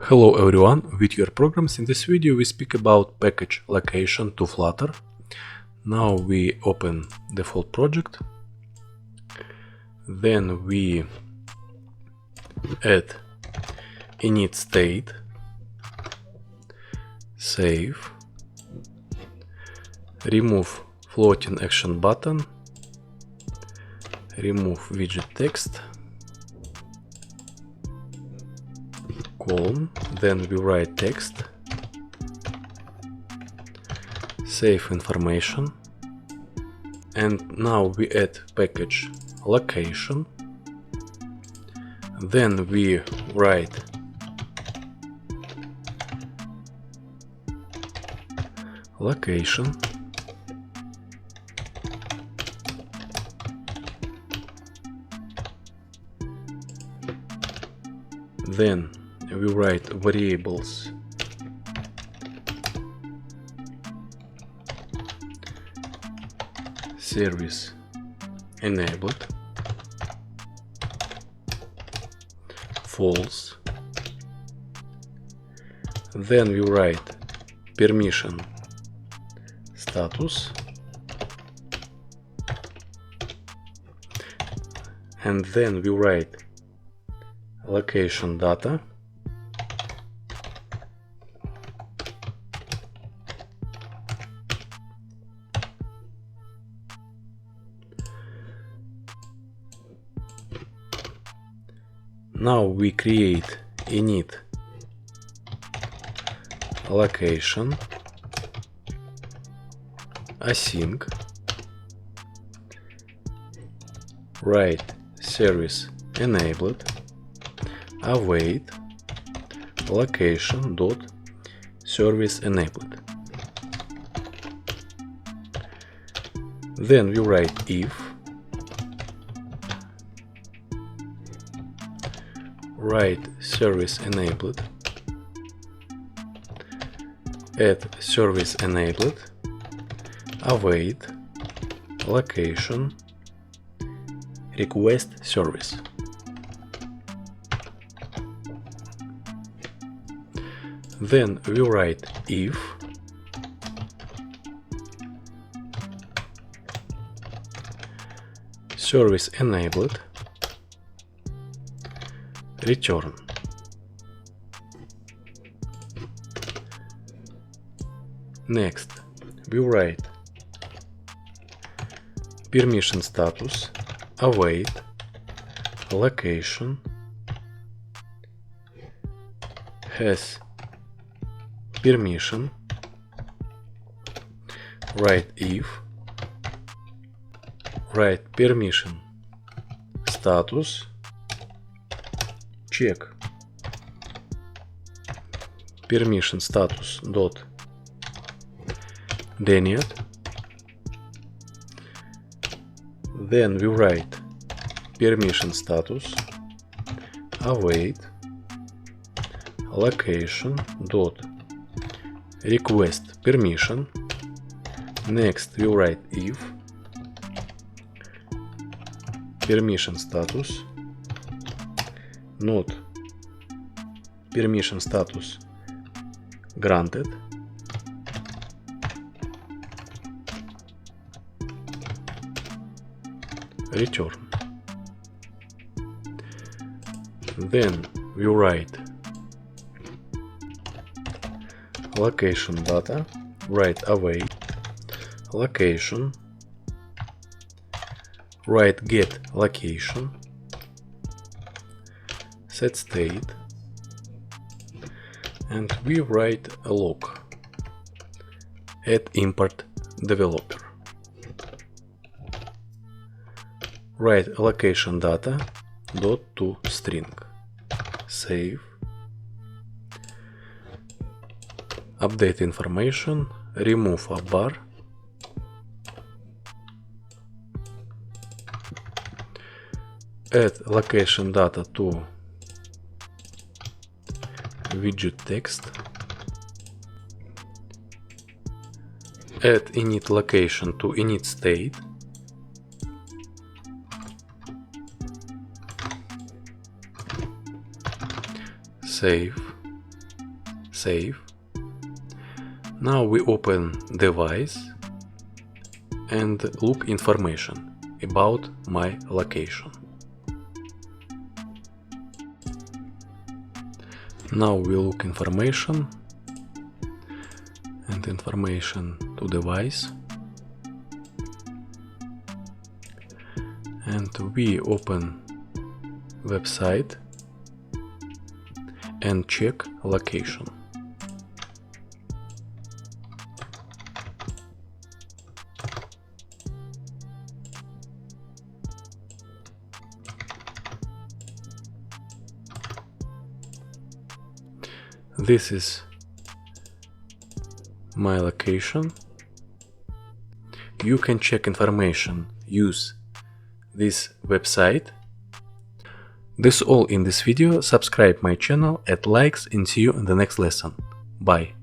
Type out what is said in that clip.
Hello everyone, with your programs. In this video we speak about package location to Flutter. Now we open default project, then we add init state, save, remove floating action button, remove widget text, colon, then we write text, save information, and now we add package location, then we write location, then we write variables service enabled, false, then we write permission status, and then we write location data, now we create init location async, write service enabled, await location dot service enabled. Then we write if write service enabled, add service enabled, await location request service. Then we write if service enabled return. Next we write permission status await location has permission, write if, write permission status, check permission status dot denied, then we write permission status await location dot request permission. Next we write if permission status not permission status granted, return. Then we write location data, write await location, write get location, set state, and we write a log, add import developer, write location data dot to string, save, update information, remove a bar, add location data to widget text, add init location to init state, save, save. Now we open device and look information about my location. Now we look information and information to device, and we open website and check location. This is my location. You can check information, use this website. This all in this video. Subscribe my channel, add likes, and see you in the next lesson. Bye.